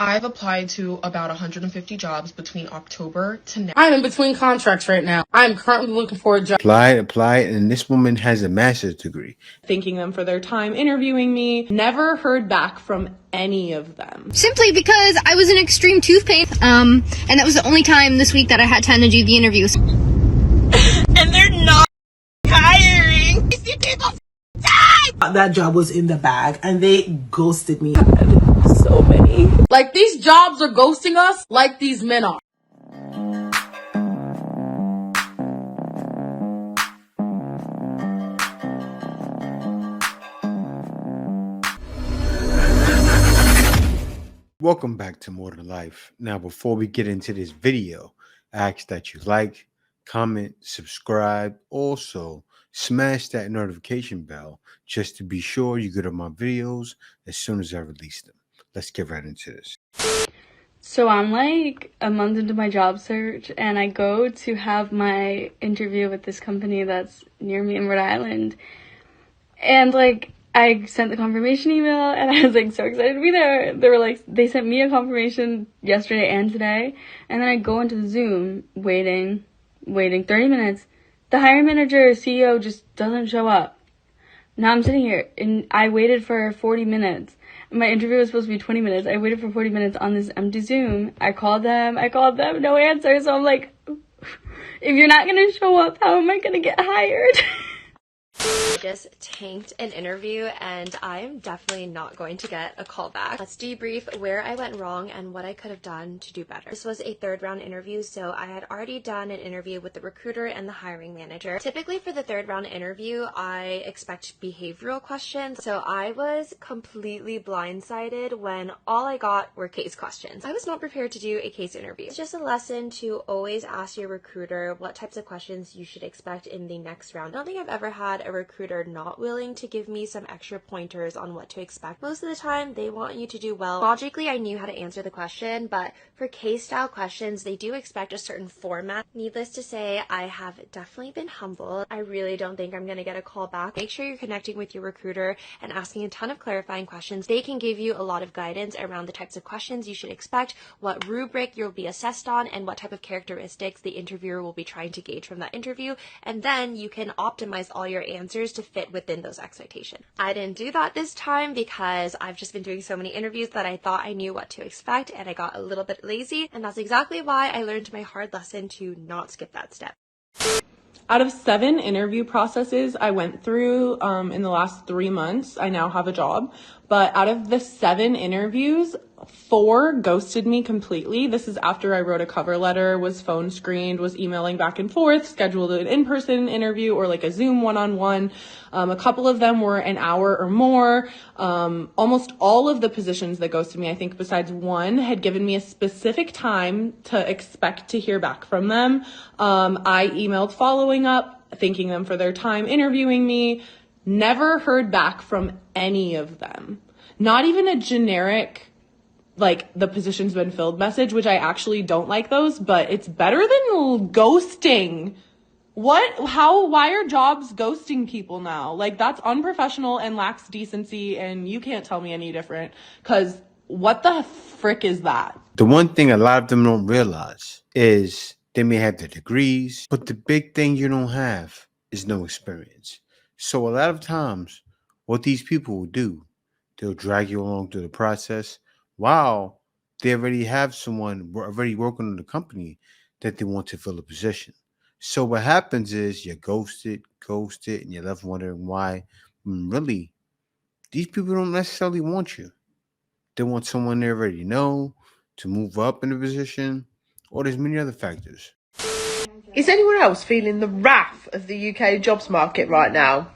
I've applied to about 150 jobs between October to now. I'm in between contracts right now. I'm currently looking for a job. Apply, and this woman has a master's degree. Thanking them for their time interviewing me. Never heard back from any of them. Simply because I was in extreme tooth pain, and that was the only time this week that I had time to do the interviews. And they're not hiring. These people die. That job was in the bag, and they ghosted me. So many. Like, these jobs are ghosting us like these men are. Welcome back to More Than Life. Now, before we get into this video, I ask that you like, comment, subscribe. Also, smash that notification bell just to be sure you get on my videos as soon as I release them. Let's get right into this. So I'm like a month into my job search, and I go to have my interview with this company that's near me in Rhode Island. And like, I sent the confirmation email, and I was like so excited to be there. They sent me a confirmation yesterday and today, and then I go into the Zoom waiting 30 minutes. The hiring manager, CEO, just doesn't show up. Now I'm sitting here, and I waited for 40 minutes. My interview was supposed to be 20 minutes. I waited for 40 minutes on this empty Zoom. I called them, no answer. So I'm like, if you're not gonna show up, how am I gonna get hired? I just tanked an interview, and I'm definitely not going to get a call back. Let's debrief where I went wrong and what I could have done to do better. This was a third round interview, so I had already done an interview with the recruiter and the hiring manager. Typically for the third round interview, I expect behavioral questions, so I was completely blindsided when all I got were case questions. I was not prepared to do a case interview. It's just a lesson to always ask your recruiter what types of questions you should expect in the next round. I don't think I've ever had a recruiter not willing to give me some extra pointers on what to expect. Most of the time, they want you to do well. Logically, I knew how to answer the question, but for case-style questions, they do expect a certain format. Needless to say, I have definitely been humbled. I really don't think I'm going to get a call back. Make sure you're connecting with your recruiter and asking a ton of clarifying questions. They can give you a lot of guidance around the types of questions you should expect, what rubric you'll be assessed on, and what type of characteristics the interviewer will be trying to gauge from that interview. And then you can optimize all your answers to fit within those expectations. I didn't do that this time because I've just been doing so many interviews that I thought I knew what to expect, and I got a little bit lazy, and that's exactly why I learned my hard lesson to not skip that step. Out of 7 interview processes I went through in the last 3 months, I now have a job. But out of the 7 interviews, 4 ghosted me completely. This is after I wrote a cover letter, was phone screened, was emailing back and forth, scheduled an in-person interview or like a Zoom one-on-one. A couple of them were an hour or more. Almost all of the positions that ghosted me, I think besides one, had given me a specific time to expect to hear back from them. I emailed following up, thanking them for their time interviewing me. Never heard back from any of them. Not even a generic, like, the position's been filled message, which I actually don't like those, but it's better than ghosting. Why are jobs ghosting people now? Like, that's unprofessional and lacks decency, and you can't tell me any different, because what the frick is that? The one thing a lot of them don't realize is they may have the degrees, but the big thing you don't have is no experience. So a lot of times, what these people will do, they'll drag you along through the process while they already have someone already working on the company that they want to fill a position. So what happens is you're ghosted, and you're left wondering why. Really, these people don't necessarily want you. They want someone they already know to move up in the position, or there's many other factors. Is anyone else feeling the wrath of the UK jobs market right now?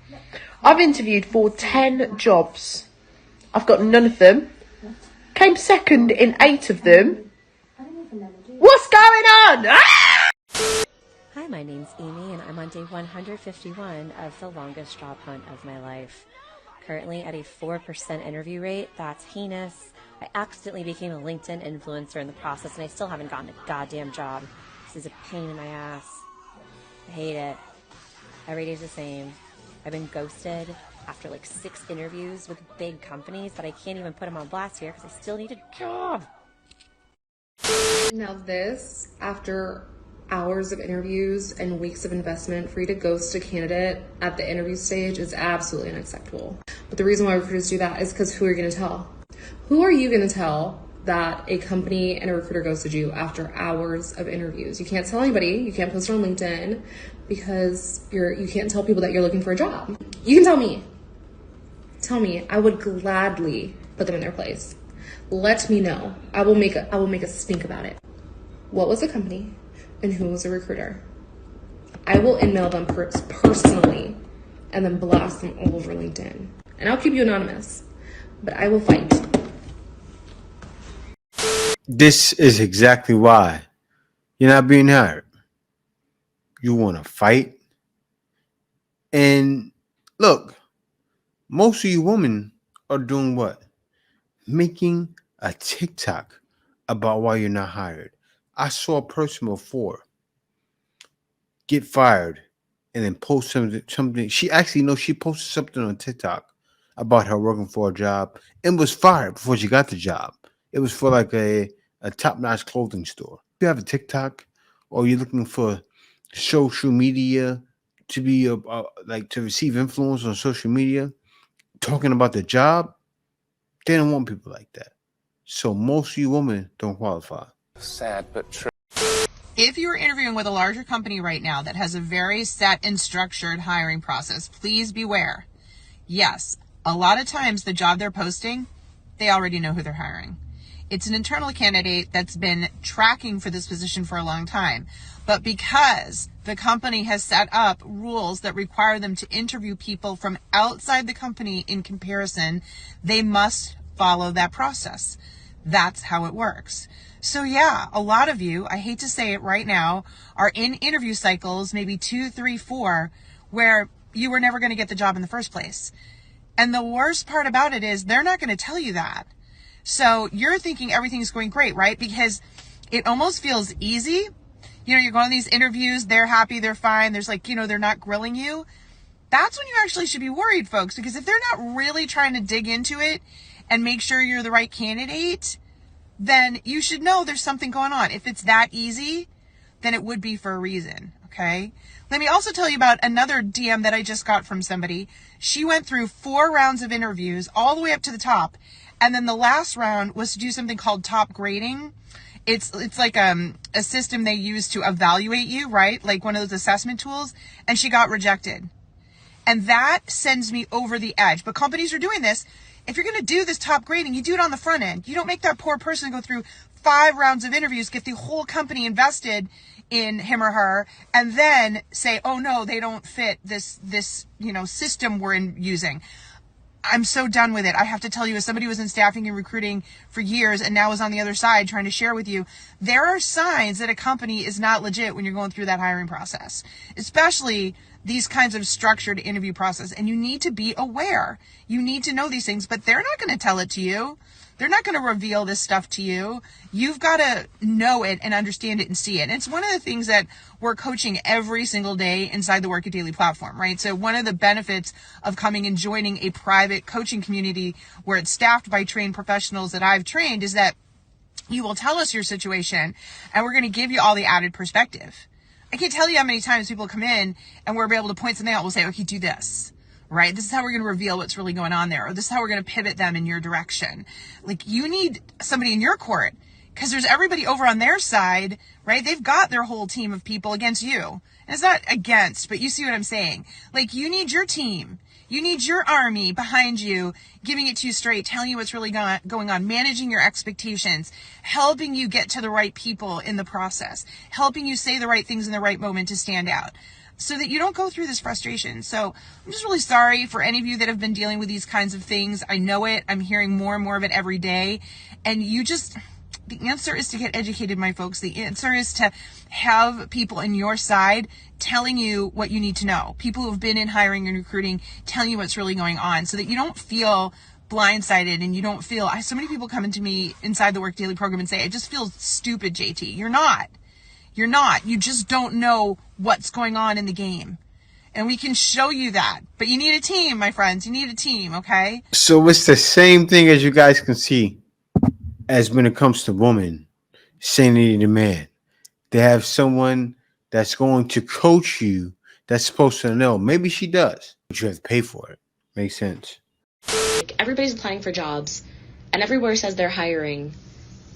I've interviewed for 10 jobs. I've got none of them. Came second in 8 of them. What's going on? Ah! Hi, my name's Amy, and I'm on day 151 of the longest job hunt of my life. Currently at a 4% interview rate. That's heinous. I accidentally became a LinkedIn influencer in the process, and I still haven't gotten a goddamn job. This is a pain in my ass. I hate it. Every day's the same. I've been ghosted after like 6 interviews with big companies that I can't even put them on blast here because I still need a job. Now this, after hours of interviews and weeks of investment, for you to ghost a candidate at the interview stage is absolutely unacceptable. But the reason why recruiters do that is because who are you going to tell? Who are you going to tell that a company and a recruiter ghosted you after hours of interviews? You can't tell anybody. You can't post it on LinkedIn because you can't tell people that you're looking for a job. You can tell me. Tell me. I would gladly put them in their place. Let me know. I will make a stink about it. What was the company and who was a recruiter? I will email them personally and then blast them all over LinkedIn. And I'll keep you anonymous, but I will fight. This is exactly why you're not being hired. You want to fight. And look, most of you women are doing what? Making a TikTok about why you're not hired. I saw a person before get fired and then post something. She posted something on TikTok about her working for a job and was fired before she got the job. It was for like a top-notch clothing store. If you have a TikTok or you're looking for social media to be to receive influence on social media, talking about the job, they don't want people like that. So most of you women don't qualify. Sad but true. If you're interviewing with a larger company right now that has a very set and structured hiring process, please beware. Yes, a lot of times the job they're posting, they already know who they're hiring. It's an internal candidate that's been tracking for this position for a long time. But because the company has set up rules that require them to interview people from outside the company in comparison, they must follow that process. That's how it works. So yeah, a lot of you, I hate to say it right now, are in interview cycles, maybe 2, 3, 4, where you were never going to get the job in the first place. And the worst part about it is they're not going to tell you that. So you're thinking everything's going great, right? Because it almost feels easy. You know, you're going to these interviews, they're happy, they're fine. There's they're not grilling you. That's when you actually should be worried, folks, because if they're not really trying to dig into it and make sure you're the right candidate, then you should know there's something going on. If it's that easy, then it would be for a reason, okay? Let me also tell you about another DM that I just got from somebody. She went through 4 rounds of interviews all the way up to the top. And then the last round was to do something called top grading. It's like a system they use to evaluate you, right? Like one of those assessment tools. And she got rejected. And that sends me over the edge. But companies are doing this. If you're going to do this top grading, you do it on the front end. You don't make that poor person go through 5 rounds of interviews, get the whole company invested in him or her, and then say, oh no, they don't fit this system we're using. I'm so done with it. I have to tell you, as somebody who was in staffing and recruiting for years and now is on the other side trying to share with you, there are signs that a company is not legit when you're going through that hiring process, especially these kinds of structured interview process. And you need to be aware. You need to know these things, but they're not going to tell it to you. They're not going to reveal this stuff to you. You've got to know it and understand it and see it. And it's one of the things that we're coaching every single day inside the Work It Daily platform, right? So one of the benefits of coming and joining a private coaching community where it's staffed by trained professionals that I've trained is that you will tell us your situation and we're going to give you all the added perspective. I can't tell you how many times people come in and we're able to point something out. We'll say, okay, do this. Right? This is how we're going to reveal what's really going on there. Or this is how we're going to pivot them in your direction. Like, you need somebody in your court because there's everybody over on their side, right? They've got their whole team of people against you. And it's not against, but you see what I'm saying. Like, you need your team. You need your army behind you, giving it to you straight, telling you what's really going on, managing your expectations, helping you get to the right people in the process, helping you say the right things in the right moment to stand out, so that you don't go through this frustration. So I'm just really sorry for any of you that have been dealing with these kinds of things. I know it. I'm hearing more and more of it every day. And the answer is to get educated, my folks. The answer is to have people in your side telling you what you need to know. People who have been in hiring and recruiting telling you what's really going on so that you don't feel blindsided and you don't feel, so many people come into me inside the Work Daily program and say, I just feel stupid, JT. You're not. You're not. You just don't know what's going on in the game. And we can show you that. But you need a team, my friends. You need a team, okay? So it's the same thing, as you guys can see, as when it comes to women. saying they need a man. They have someone that's going to coach you that's supposed to know. Maybe she does, but you have to pay for it. Makes sense. Everybody's applying for jobs, and everywhere says they're hiring,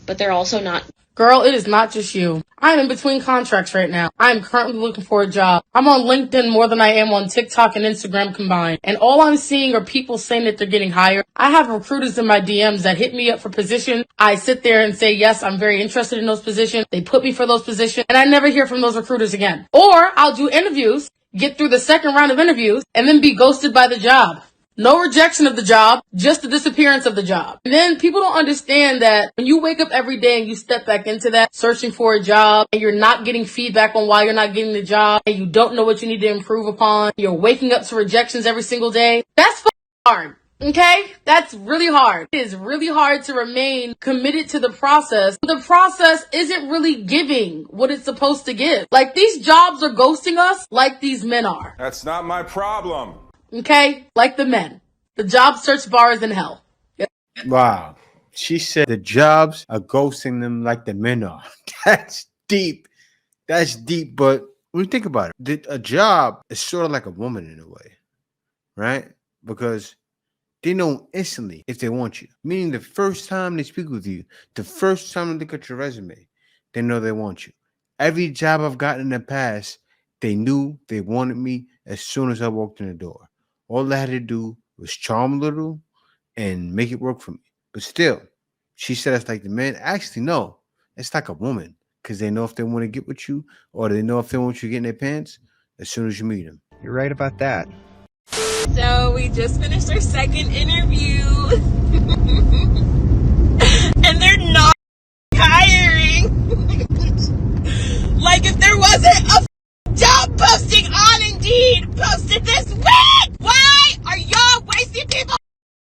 but they're also not. Girl, it is not just you. I'm in between contracts right now. I'm currently looking for a job. I'm on LinkedIn more than I am on TikTok and Instagram combined. And all I'm seeing are people saying that they're getting hired. I have recruiters in my DMs that hit me up for positions. I sit there and say, yes, I'm very interested in those positions. They put me for those positions, and I never hear from those recruiters again. Or I'll do interviews, get through the second round of interviews, and then be ghosted by the job. No rejection of the job, just the disappearance of the job. And then people don't understand that when you wake up every day and you step back into that, searching for a job, and you're not getting feedback on why you're not getting the job, and you don't know what you need to improve upon, you're waking up to rejections every single day, that's hard. Okay? That's really hard. It is really hard to remain committed to the process. The process isn't really giving what it's supposed to give. Like, these jobs are ghosting us like these men are. That's not my problem. Okay? Like the men. The job search bar is in hell. Yep. Wow. She said the jobs are ghosting them like the men are. That's deep. That's deep. But when you think about it, a job is sort of like a woman in a way, right? Because they know instantly if they want you. Meaning the first time they speak with you, the first time they look at your resume, they know they want you. Every job I've gotten in the past, they knew they wanted me as soon as I walked in the door. All I had to do was charm a little and make it work for me. But still, she said it's like the man. Actually, no, it's like a woman, because they know if they want to get with you, or they know if they want you to get in their pants as soon as you meet them. You're right about that. So we just finished our second interview and they're not hiring. Like, if there wasn't a job posting on Indeed posted this week, why are y'all wasting people's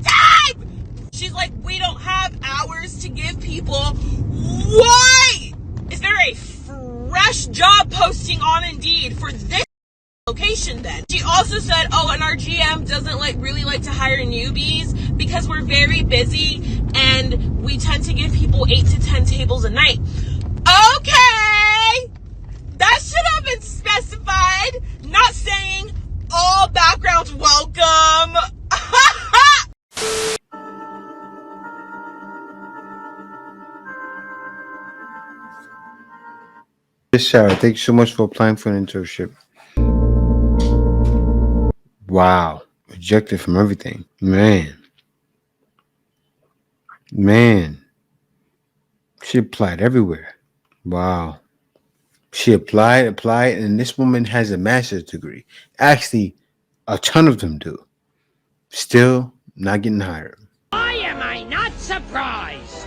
time? She's like, we don't have hours to give people. Why is there a fresh job posting on Indeed for this location then? She also said, oh, and our GM doesn't really like to hire newbies because we're very busy and we tend to give people 8 to 10 tables a night. Okay, that should have been specified, not saying all backgrounds welcome. Yes, Sarah, thank you so much for applying for an internship. Wow. Rejected from everything. Man. She applied everywhere. Wow. She applied, and this woman has a master's degree. Actually, a ton of them do. Still not getting hired. Why am I not surprised?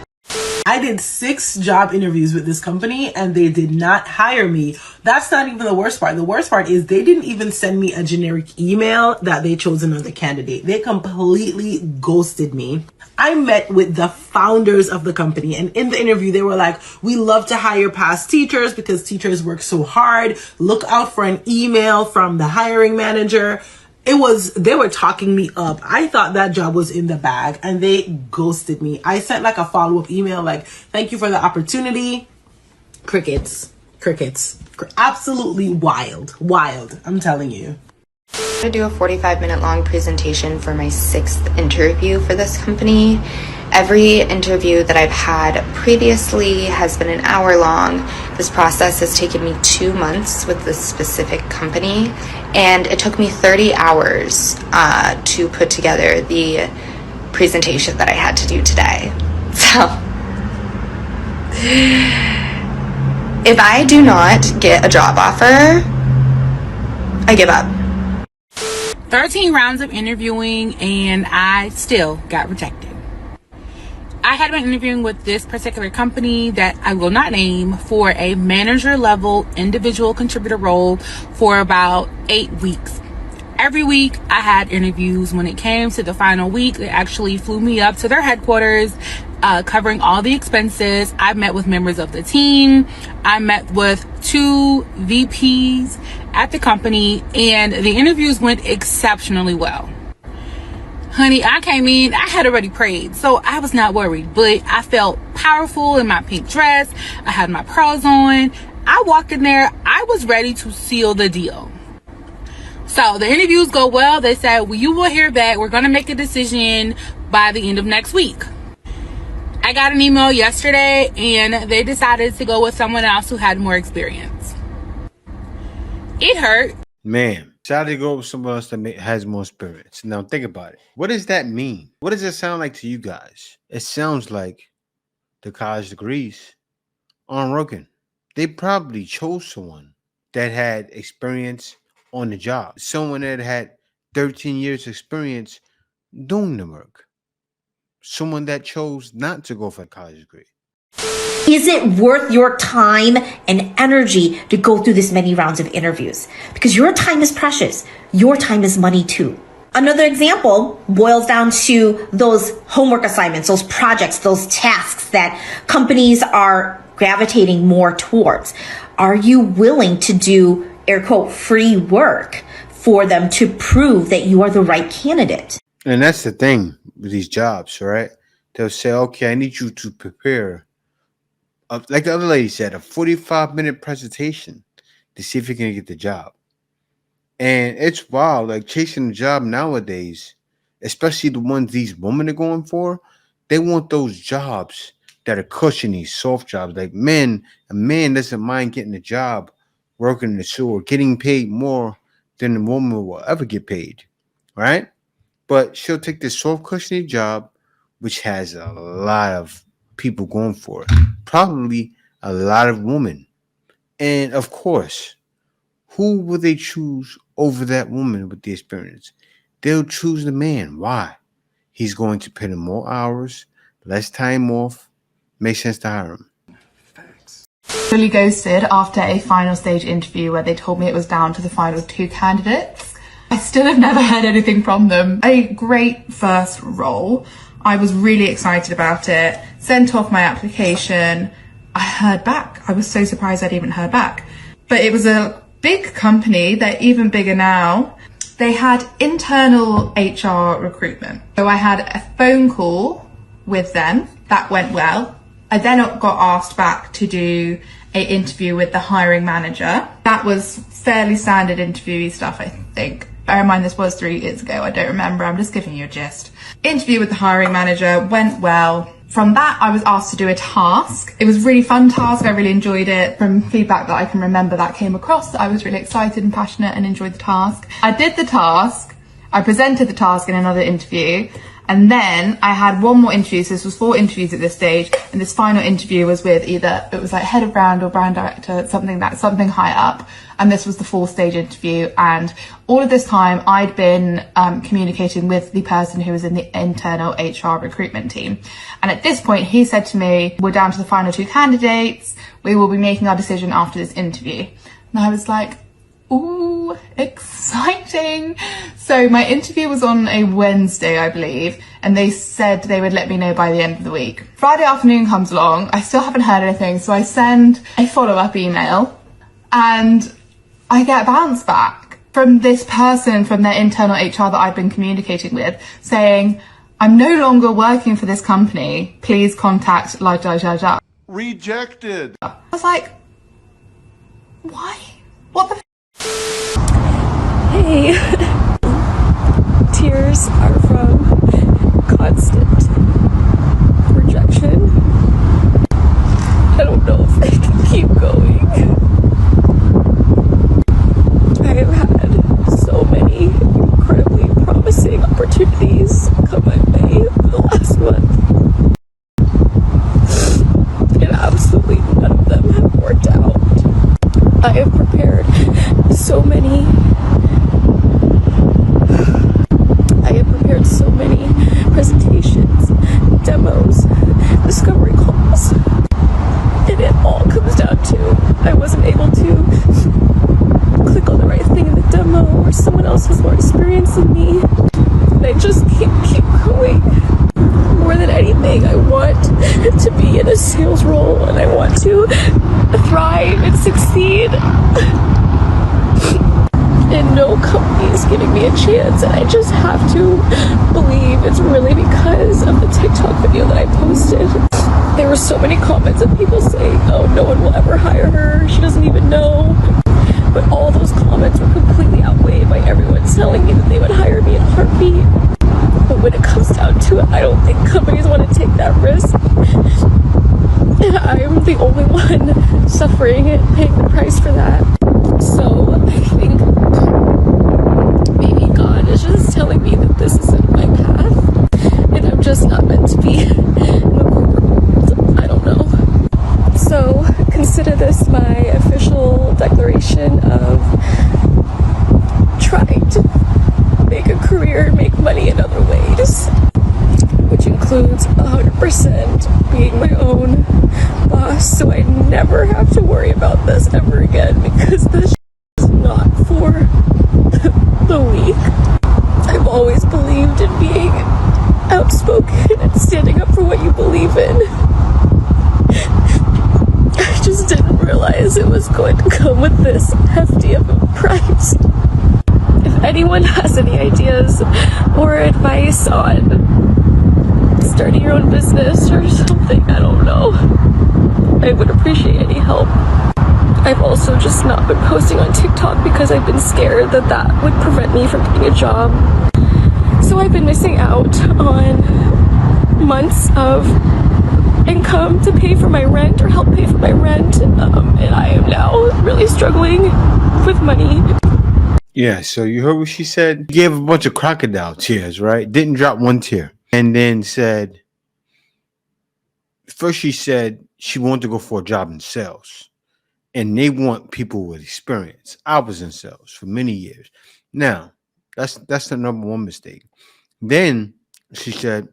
I did 6 job interviews with this company and they did not hire me. That's not even the worst part. The worst part is they didn't even send me a generic email that they chose another candidate. They completely ghosted me. I met with the founders of the company, and in the interview they were like, we love to hire past teachers because teachers work so hard. Look out for an email from the hiring manager. They were talking me up. I thought that job was in the bag and they ghosted me. I sent like a follow-up email like, thank you for the opportunity. Crickets. Absolutely wild. I'm telling you. I'm going to do a 45-minute long presentation for my 6th interview for this company. Every interview that I've had previously has been an hour long. This process has taken me 2 months with this specific company, and it took me 30 hours to put together the presentation that I had to do today. So, if I do not get a job offer, I give up. 13 rounds of interviewing, and I still got rejected. I had been interviewing with this particular company that I will not name for a manager level individual contributor role for about 8 weeks. Every week I had interviews. When it came to the final week, they actually flew me up to their headquarters, covering all the expenses. I met with members of the team. I met with 2 VPs at the company, and the interviews went exceptionally well. Honey, I came in, I had already prayed, so I was not worried, but I felt powerful in my pink dress. I had my pearls on. I walked in there, I was ready to seal the deal. So the interviews go well. They said, well, you will hear back. We're going to make a decision by the end of next week. I got an email yesterday and they decided to go with someone else who had more experience. It hurt. Man, decided to go with someone else that has more experience. Now think about it. What does that mean? What does it sound like to you guys? It sounds like the college degrees aren't working. They probably chose someone that had experience on the job. Someone that had 13 years experience doing the work. Someone that chose not to go for a college degree. Is it worth your time and energy to go through this many rounds of interviews? Because your time is precious. Your time is money too. Another example boils down to those homework assignments, those projects, those tasks that companies are gravitating more towards. Are you willing to do, air quote, free work for them to prove that you are the right candidate? And that's the thing with these jobs, right? They'll say, okay, I need you to prepare, like the other lady said, a 45-minute presentation to see if you're going to get the job. And it's wild, like chasing a job nowadays, especially the ones these women are going for, they want those jobs that are cushiony, soft jobs. Like a man doesn't mind getting a job working in the sewer, getting paid more than a woman will ever get paid, right? But she'll take this soft, cushiony job, which has a lot of people going for it, probably a lot of women. And of course, who will they choose over that woman with the experience? They'll choose the man. Why? He's going to put in more hours, less time off. Makes sense to hire him. Fully ghosted after a final stage interview where they told me it was down to the final 2 candidates. I still have never heard anything from them. A great first role. I was really excited about it. Sent off my application. I heard back. I was so surprised I'd even heard back. But it was a big company. They're even bigger now. They had internal HR recruitment. So I had a phone call with them. That went well. I then got asked back to do an interview with the hiring manager. That was fairly standard interviewee stuff, I think. Bear in mind, this was 3 years ago. I don't remember. I'm just giving you a gist. Interview with the hiring manager went well. From that, I was asked to do a task. It was a really fun task. I really enjoyed it. From feedback that I can remember, that came across. I was really excited and passionate and enjoyed the task. I did the task. I presented the task in another interview. And then I had one more interview. So this was 4 interviews at this stage. And this final interview was with either, it was like head of brand or brand director, something high up. And this was the 4th-stage interview. And all of this time I'd been communicating with the person who was in the internal HR recruitment team. And at this point he said to me, we're down to the final 2 candidates. We will be making our decision after this interview. And I was like, ooh, exciting. So my interview was on a Wednesday, I believe, and they said they would let me know by the end of the week. Friday afternoon comes along, I still haven't heard anything, so I send a follow-up email and I get a bounce back from this person from their internal HR that I've been communicating with saying, I'm no longer working for this company, please contact la. Rejected. I was like, why? What the Hey, tears are from constant rejection. I don't know if I can keep going. I have had so many incredibly promising opportunities come my way the last month. And absolutely none of them have worked out. I have prepared so many presentations, demos, discovery calls, and it all comes down to I wasn't able to click on the right thing in the demo, or someone else has more experience than me, and I just can't keep going. More than anything, I want to be in a sales role and I want to thrive and succeed. and no company is giving me a chance, and I just have to believe it's really because of the TikTok video that I posted. There were so many comments of people saying, oh, no one will ever hire her, she doesn't even know. But all those comments were completely outweighed by everyone telling me that they would hire me in a heartbeat. But when it comes down to it, I don't think companies want to take that risk. And I'm the only one suffering and paying the price for that. So I think maybe God is just telling me that this isn't my path, and I'm just not meant to be in the corporate world. I don't know. So consider this my official declaration of trying to make a career and make money in other ways, which includes 100% being my own boss, so I never have to worry about this ever again, because this is not for the weak. I've always believed in being outspoken and standing up for what you believe in. I just didn't realize it was going to come with this hefty of a price. If anyone has any ideas or advice on starting your own business or something, I don't know, I would appreciate any help. I've also just not been posting on TikTok because I've been scared that that would prevent me from getting a job. So I've been missing out on months of income to pay for my rent or help pay for my rent, and I am now really struggling with money. Yeah, so you heard what she said? She gave a bunch of crocodile tears, right? Didn't drop one tear. And then said, first she said she wanted to go for a job in sales. And they want people with experience. I was in sales for many years. Now, that's the number one mistake. Then she said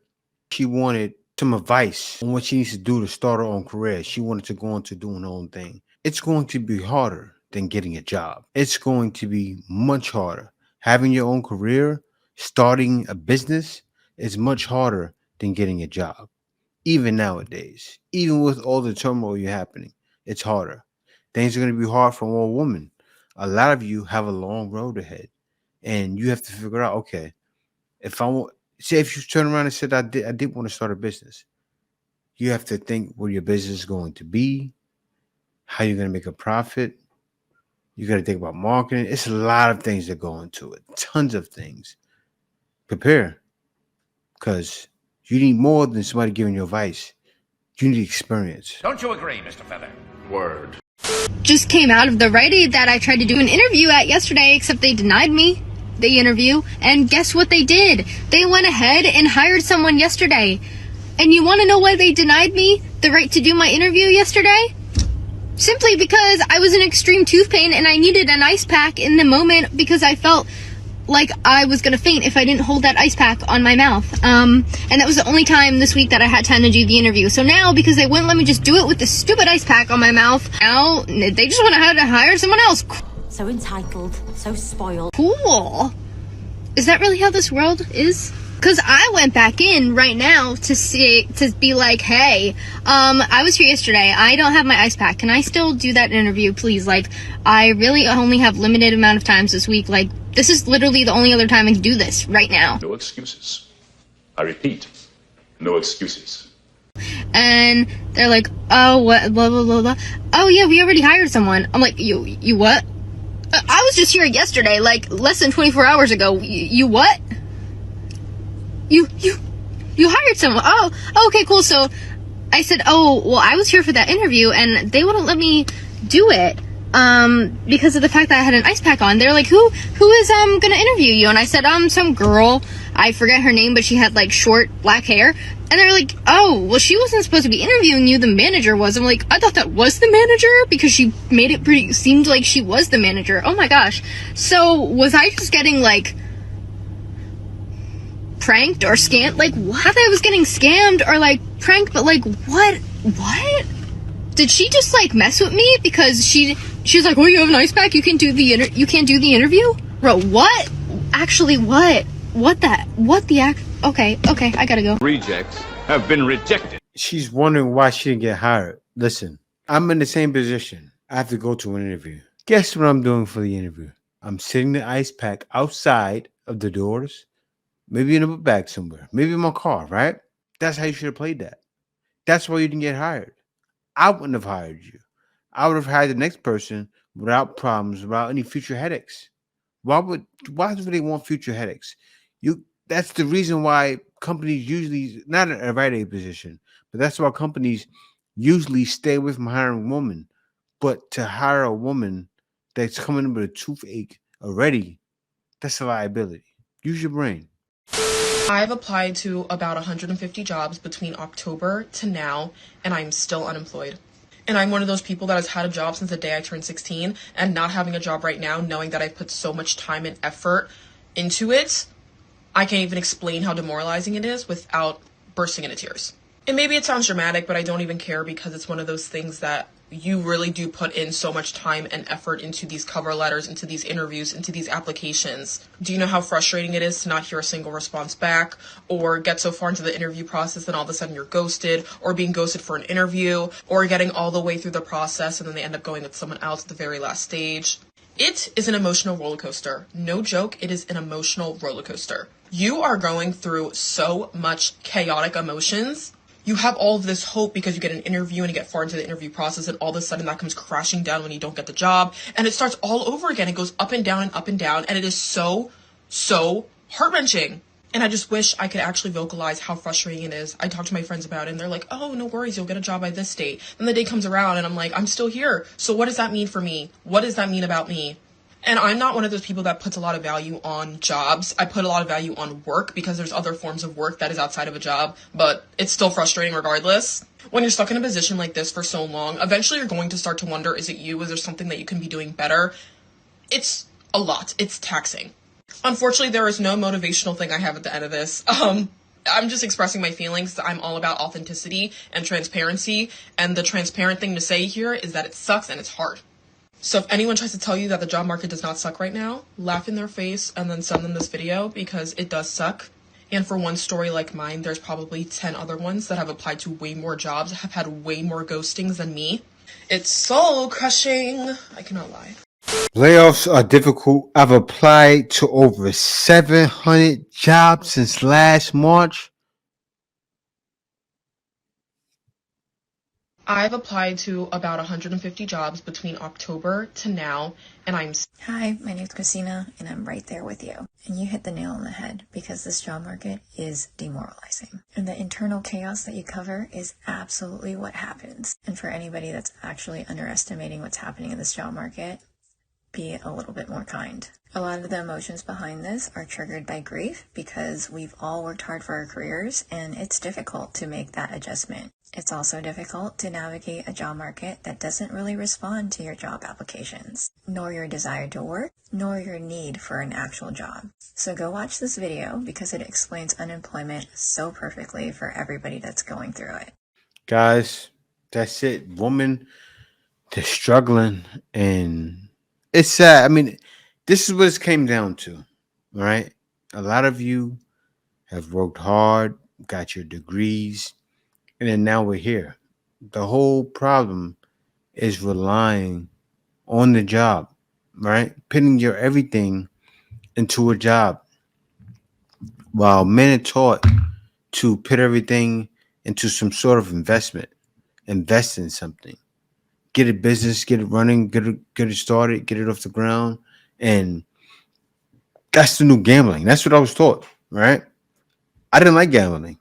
she wanted some advice on what she needs to do to start her own career. She wanted to go into doing her own thing. It's going to be harder than getting a job. It's going to be much harder. Having your own career, starting a business is much harder than getting a job. Even nowadays, even with all the turmoil you're happening, it's harder. Things are going to be hard for all women. A lot of you have a long road ahead, and you have to figure out, okay, if I want, say if you turn around and said, I did want to start a business, you have to think where your business is going to be, how you're going to make a profit. You got to think about marketing. It's a lot of things that go into it. Tons of things. Prepare, because you need more than somebody giving you advice. You need experience. Don't you agree, Mr. Feather? Word. Just came out of the Rite Aid that I tried to do an interview at yesterday, except they denied me the interview. And guess what they did? They went ahead and hired someone yesterday. And you want to know why they denied me the right to do my interview yesterday? Simply because I was in extreme tooth pain and I needed an ice pack in the moment because I felt like I was going to faint if I didn't hold that ice pack on my mouth. And that was the only time this week that I had time to do the interview. So now, because they wouldn't let me just do it with this stupid ice pack on my mouth, now they just want to hire someone else. So entitled, so spoiled. Cool. Is that really how this world is? Because I went back in right now to be like, hey, I was here yesterday. I don't have my ice pack. Can I still do that interview, please? Like, I really only have limited amount of times this week. Like, this is literally the only other time I can do this right now. No excuses. I repeat, no excuses. And they're like, oh, what, blah, blah, blah, blah. Oh, yeah, we already hired someone. I'm like, you what? I was just here yesterday, like, less than 24 hours ago. You what? You hired someone. Oh, okay, cool. So I said, oh, well, I was here for that interview, and they wouldn't let me do it. Because of the fact that I had an ice pack on. They're like, who is gonna interview you? And I said, some girl, I forget her name, but she had like short black hair. And they're like, oh, well, she wasn't supposed to be interviewing you, the manager was. I'm like, I thought that was the manager, because she made it seemed like she was the manager. Oh my gosh. So was I just getting like pranked or scammed? Like, what? I thought I was getting scammed or like pranked, but like, what? Did she just like mess with me because she's like, oh, you have an ice pack, you can't do the interview? Bro, what? Actually, what? Okay, I gotta go. Rejects have been rejected. She's wondering why she didn't get hired. Listen, I'm in the same position. I have to go to an interview. Guess what I'm doing for the interview? I'm sitting the ice pack outside of the doors, maybe in a book bag somewhere, maybe in my car, right? That's how you should have played that. That's why you didn't get hired. I wouldn't have hired you. I would have hired the next person without problems, without any future headaches. Why do they want future headaches? That's the reason why companies usually not at a right A position, but that's why companies usually stay away from hiring women. But to hire a woman that's coming in with a toothache already, that's a liability. Use your brain. I've applied to about 150 jobs between October to now, and I'm still unemployed. And I'm one of those people that has had a job since the day I turned 16, and not having a job right now, knowing that I've put so much time and effort into it, I can't even explain how demoralizing it is without bursting into tears. And maybe it sounds dramatic, but I don't even care because it's one of those things that you really do put in so much time and effort into these cover letters, into these interviews, into these applications. Do you know how frustrating it is to not hear a single response back, or get so far into the interview process and all of a sudden you're ghosted, or being ghosted for an interview, or getting all the way through the process and then they end up going with someone else at the very last stage? It is an emotional roller coaster. No joke, it is an emotional roller coaster. You are going through so much chaotic emotions. You have all of this hope because you get an interview and you get far into the interview process, and all of a sudden that comes crashing down when you don't get the job, and it starts all over again. It goes up and down and up and down, and it is so heart-wrenching. And I just wish I could actually vocalize how frustrating it is. I talk to my friends about it and they're like, oh, no worries, you'll get a job by this date. Then the day comes around and I'm like, I'm still here. So what does that mean for me? What does that mean about me? And I'm not one of those people that puts a lot of value on jobs. I put a lot of value on work because there's other forms of work that is outside of a job, but it's still frustrating regardless. When you're stuck in a position like this for so long, eventually you're going to start to wonder, is it you? Is there something that you can be doing better? It's a lot. It's taxing. Unfortunately, there is no motivational thing I have at the end of this. I'm just expressing my feelings. I'm all about authenticity and transparency, and the transparent thing to say here is that it sucks and it's hard. So if anyone tries to tell you that the job market does not suck right now, laugh in their face and then send them this video because it does suck. And for one story like mine, there's probably 10 other ones that have applied to way more jobs, have had way more ghostings than me. It's soul crushing. I cannot lie. Layoffs are difficult. I've applied to over 700 jobs since last March. I've applied to about 150 jobs between October to now, and Hi, my name's Christina, and I'm right there with you. And you hit the nail on the head because this job market is demoralizing. And the internal chaos that you cover is absolutely what happens. And for anybody that's actually underestimating what's happening in this job market, be a little bit more kind. A lot of the emotions behind this are triggered by grief because we've all worked hard for our careers and it's difficult to make that adjustment. It's also difficult to navigate a job market that doesn't really respond to your job applications, nor your desire to work, nor your need for an actual job. So go watch this video because it explains unemployment so perfectly for everybody that's going through it. Guys, that's it. Woman, they're struggling and it's sad. I mean, this is what it came down to, right? A lot of you have worked hard, got your degrees, and then now we're here. The whole problem is relying on the job, right? Putting your everything into a job. While men are taught to put everything into some sort of investment, invest in something. Get a business, get it running, get it started, get it off the ground. And that's the new gambling. That's what I was taught, right? I didn't like gambling.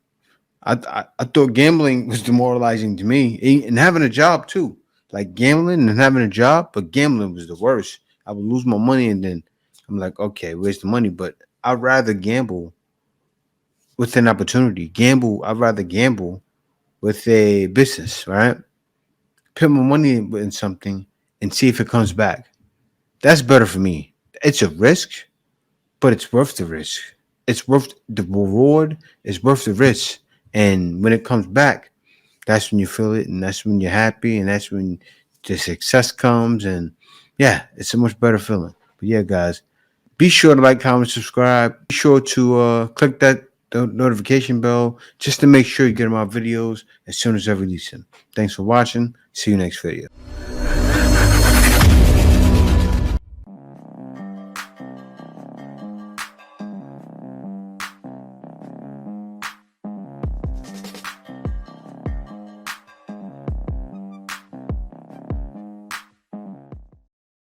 I thought gambling was demoralizing to me, and having a job too. Like gambling and having a job, but gambling was the worst. I would lose my money and then I'm like, okay, where's the money? But I'd rather gamble with an opportunity. I'd rather gamble with a business, right? Put my money in something and see if it comes back. That's better for me. It's a risk, but it's worth the risk. It's worth the reward. It's worth the risk. And when it comes back, that's when you feel it, and that's when you're happy, and that's when the success comes. And yeah, it's a much better feeling. But yeah, guys, be sure to like, comment, subscribe. Be sure to click that notification bell just to make sure you get my videos as soon as I release them. Thanks for watching. See you next video.